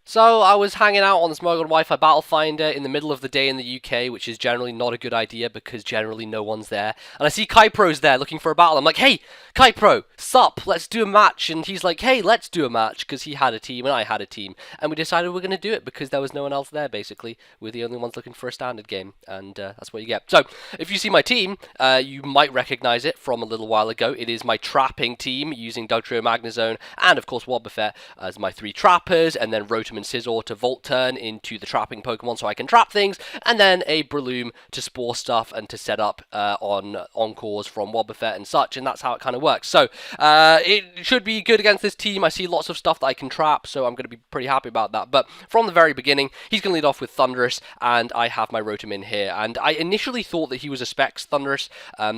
So I was hanging out on the Smuggled Wi-Fi Battle Finder in the middle of the day in the UK, which is generally not a good idea because generally no one's there. And I see Kypro's there looking for a battle. I'm like, hey, Kypro, sup, let's do a match. And he's like, hey, let's do a match because he had a team and I had a team. And we decided we're going to do it because there was no one else there, basically. We're the only ones looking for a standard game. And that's what you get. So if you see my team, you might recognize it from a little while ago. It is my trapping team using Dugtrio, Magnezone, and of course Wobbuffet as my three trappers, and then Rotom and Scizor to Volt Turn into the trapping Pokemon so I can trap things, and then a Breloom to spore stuff and to set up on Encores from Wobbuffet and such, and that's how it kind of works. So it should be good against this team. I see lots of stuff that I can trap, so I'm going to be pretty happy about that. But from the very beginning, he's going to lead off with Thundurus, and I have my Rotom in here. And I initially thought that he was a Specs Thundurus,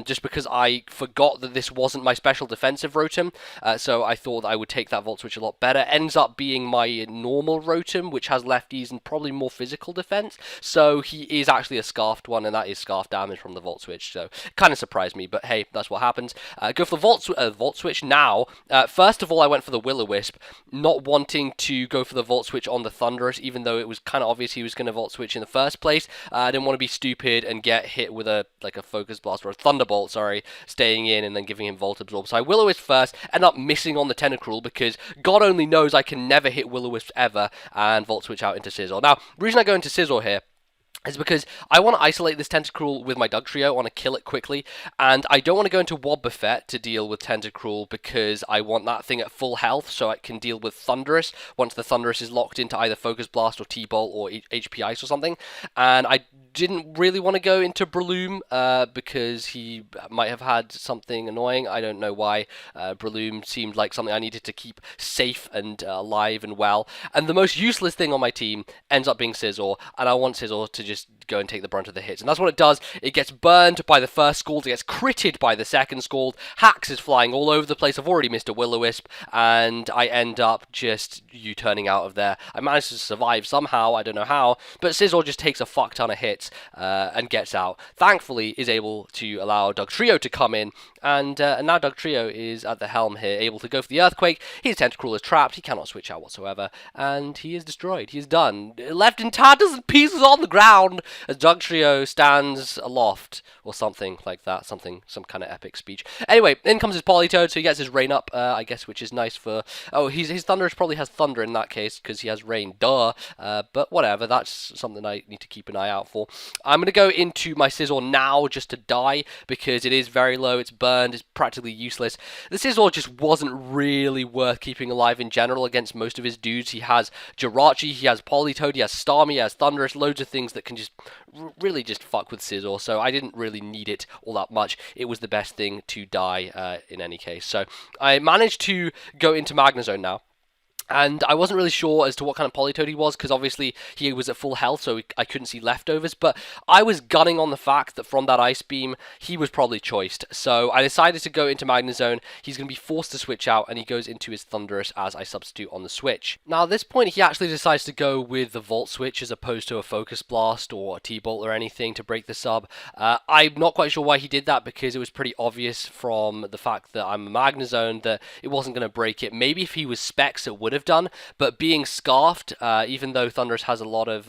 just because I forgot that this wasn't my special defensive Rotom, so I thought I would take that Volt Switch a lot better. Ends up being my normal Rotom, which has lefties and probably more physical defense, so he is actually a Scarfed one, and that is Scarf damage from the Volt Switch, so kind of surprised me, but hey, that's what happens. Go for the Volt Switch now. First of all, I went for the Will-O-Wisp, not wanting to go for the Volt Switch on the Thundurus, even though it was kind of obvious he was going to Volt Switch in the first place. I didn't want to be stupid and get hit with a Focus Blast or a Thunderbolt, sorry, staying in and then giving him Volt Absorb. So I Will-O-Wisp first, end up missing on the Tentacruel because God only knows I can never hit Will-O-Wisp ever, and Volt Switch out into Scizor. Now, the reason I go into Scizor here is because I want to isolate this Tentacruel with my Dugtrio, I want to kill it quickly, and I don't want to go into Wobbuffet to deal with Tentacruel because I want that thing at full health so it can deal with Thundurus once the Thundurus is locked into either Focus Blast or T-Bolt or HP Ice or something, and I didn't really want to go into Breloom because he might have had something annoying. I don't know why. Breloom seemed like something I needed to keep safe and alive and well, and the most useless thing on my team ends up being Scizor, and I want Scizor to just go and take the brunt of the hits. And that's what it does. It gets burned by the first Scald, it gets critted by the second Scald, Hacks is flying all over the place, I've already missed a Will-O-Wisp, and I end up just U-turning out of there. I managed to survive somehow, I don't know how, but Scizor just takes a fuck ton of hits and gets out. Thankfully, is able to allow Dugtrio to come in, and now Dugtrio is at the helm here, able to go for the Earthquake. His Tentacruel is trapped, he cannot switch out whatsoever, and he is destroyed. He is done. Left in tatters and pieces on the ground as Dugtrio stands aloft, or something like that, some kind of epic speech. Anyway, in comes his Politoed, so he gets his Rain up, I guess, which is nice for... Oh, his Thundurus probably has Thunder in that case, because he has Rain, duh, but whatever, that's something I need to keep an eye out for. I'm going to go into my Scizor now, just to die, because it is very low, it's burned, it's practically useless. The Scizor just wasn't really worth keeping alive in general against most of his dudes. He has Jirachi, he has Politoed, he has Starmie, he has Thundurus, loads of things that can just really just fuck with Scizor, so I didn't really need it all that much. It was the best thing to die in any case. So I managed to go into Magnezone now. And I wasn't really sure as to what kind of Politoed he was, because obviously he was at full health, so I couldn't see leftovers, but I was gunning on the fact that from that Ice Beam, he was probably choiced. So I decided to go into Magnezone. He's going to be forced to switch out, and he goes into his Thundurus as I substitute on the switch. Now, at this point, he actually decides to go with the Volt Switch as opposed to a Focus Blast or a T-Bolt or anything to break the sub. I'm not quite sure why he did that, because it was pretty obvious from the fact that I'm a Magnezone that it wasn't going to break it. Maybe if he was Specs, it would have done, but being Scarfed, even though Thundurus has a lot of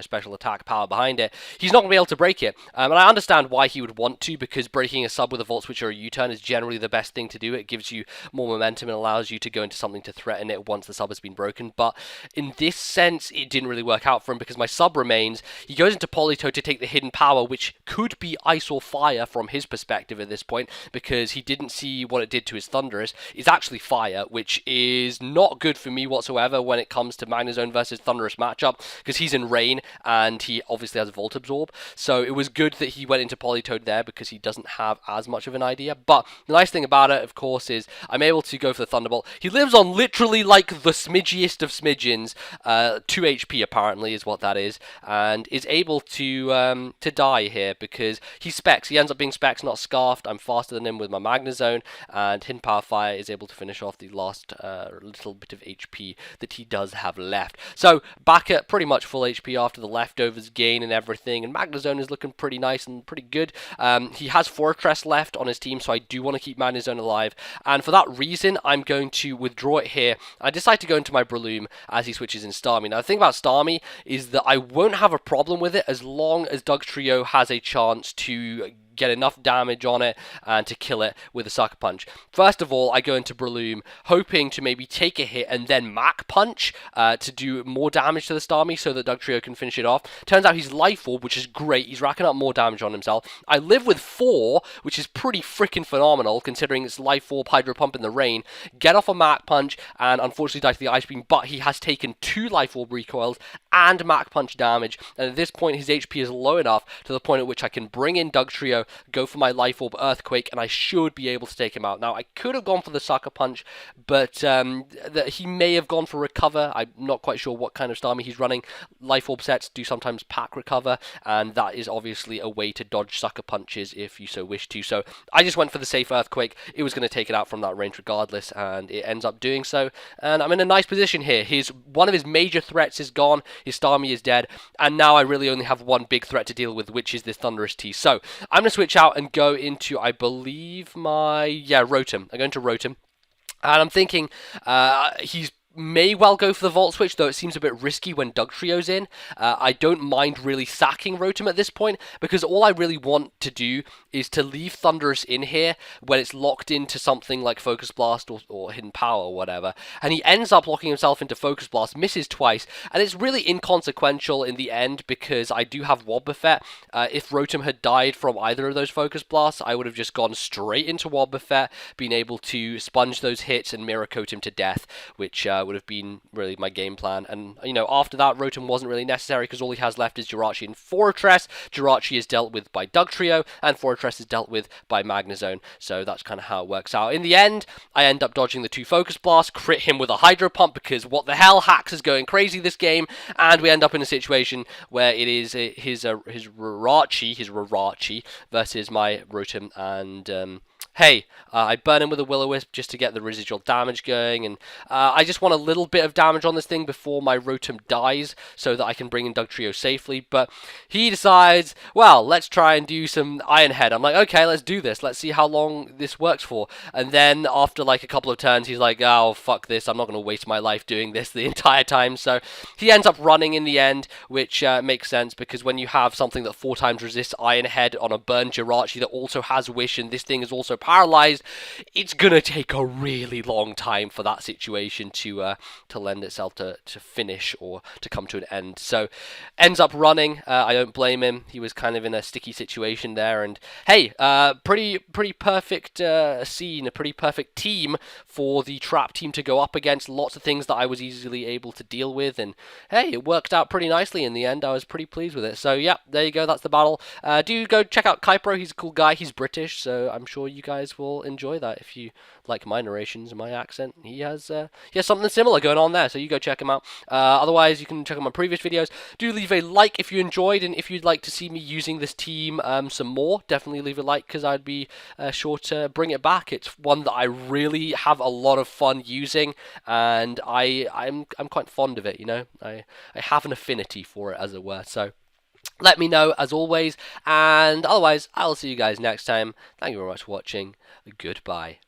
special attack power behind it, he's not going to be able to break it. And I understand why he would want to, because breaking a sub with a Volt Switch or a U-turn is generally the best thing to do. It gives you more momentum and allows you to go into something to threaten it once the sub has been broken. But in this sense, it didn't really work out for him, because my sub remains. He goes into Politoed to take the hidden power, which could be Ice or Fire from his perspective at this point, because he didn't see what it did to his Thundurus. It's actually Fire, which is not good for me whatsoever when it comes to Magnezone versus Thundurus matchup, because he's in Rain and he obviously has Volt Absorb, so it was good that he went into Politoed there because he doesn't have as much of an idea. But the nice thing about it, of course, is I'm able to go for the Thunderbolt. He lives on literally like the smidgiest of smidgens, 2 HP apparently is what that is, and is able to die here because he's Specs. He ends up being Specs, not Scarfed. I'm faster than him with my Magnezone, and Hidden Power Fire is able to finish off the last little bit of HP HP that he does have left. So back at pretty much full HP after the leftovers gain and everything, and Magnezone is looking pretty nice and pretty good. He has Fortress left on his team, so I do want to keep Magnezone alive, and for that reason, I'm going to withdraw it here. I decide to go into my Breloom as he switches in Starmie. Now, the thing about Starmie is that I won't have a problem with it as long as Dugtrio has a chance to get enough damage on it and to kill it with a Sucker Punch. First of all, I go into Breloom hoping to maybe take a hit and then Mach Punch to do more damage to the Starmie so that Dugtrio can finish it off. Turns out he's Life Orb, which is great. He's racking up more damage on himself. I live with 4, which is pretty freaking phenomenal considering it's Life Orb, Hydro Pump in the rain. Get off a Mach Punch and unfortunately die to the Ice Beam, but he has taken 2 Life Orb recoils and Mach Punch damage, and at this point his HP is low enough to the point at which I can bring in Dugtrio, go for my Life Orb Earthquake, and I should be able to take him out. Now, I could have gone for the Sucker Punch, but he may have gone for Recover. I'm not quite sure what kind of Starmie he's running. Life Orb sets do sometimes pack Recover, and that is obviously a way to dodge Sucker Punches if you so wish to. So I just went for the safe Earthquake. It was going to take it out from that range regardless, and it ends up doing so. And I'm in a nice position here. One of his major threats is gone. His Starmie is dead, and now I really only have one big threat to deal with, which is this Thunderous T. So I'm going to switch out and go into, I believe, Rotom. I go into Rotom, and I'm thinking he's may well go for the Volt Switch, though it seems a bit risky when Dugtrio's in. I don't mind really sacking Rotom at this point, because all I really want to do is to leave Thunderous in here when it's locked into something like Focus Blast or Hidden Power or whatever, and he ends up locking himself into Focus Blast, misses twice, and it's really inconsequential in the end because I do have Wobbuffet. If Rotom had died from either of those Focus Blasts, I would have just gone straight into Wobbuffet, been able to sponge those hits and Mirror Coat him to death, which would have been really my game plan. And, you know, after that, Rotom wasn't really necessary because all he has left is Jirachi and Fortress. Jirachi is dealt with by Dugtrio, and Fortress is dealt with by Magnezone. So that's kind of how it works out. In the end, I end up dodging the 2 Focus Blasts, crit him with a Hydro Pump because what the hell, Hax is going crazy this game, and we end up in a situation where it is his Jirachi versus my Rotom, and hey, I burn him with a Will-O-Wisp just to get the residual damage going, and I just want a little bit of damage on this thing before my Rotom dies so that I can bring in Dugtrio safely, but he decides, well, let's try and do some Iron Head. I'm like, okay, let's do this. Let's see how long this works for. And then after like a couple of turns, he's like, oh, fuck this. I'm not going to waste my life doing this the entire time. So he ends up running in the end, which makes sense because when you have something that 4 times resists Iron Head on a burned Jirachi that also has Wish, and this thing is also paralyzed, it's gonna take a really long time for that situation to lend itself to finish or to come to an end. So ends up running. I don't blame him. He was kind of in a sticky situation there, and hey, pretty perfect scene, a pretty perfect team for the trap team to go up against. Lots of things that I was easily able to deal with, and hey, it worked out pretty nicely in the end. I was pretty pleased with it. So yeah, there you go. That's the battle. Do go check out Kypro. He's a cool guy. He's British, so I'm sure you guys will enjoy that if you like my narrations and my accent. He has something similar going on there, so you go check him out. Otherwise, you can check out my previous videos. Do leave a like if you enjoyed, and if you'd like to see me using this team some more, definitely leave a like because I'd be sure to bring it back. It's one that I really have a lot of fun using, and I'm quite fond of it. You know, I have an affinity for it, as it were. So let me know, as always, and otherwise, I'll see you guys next time. Thank you very much for watching. Goodbye.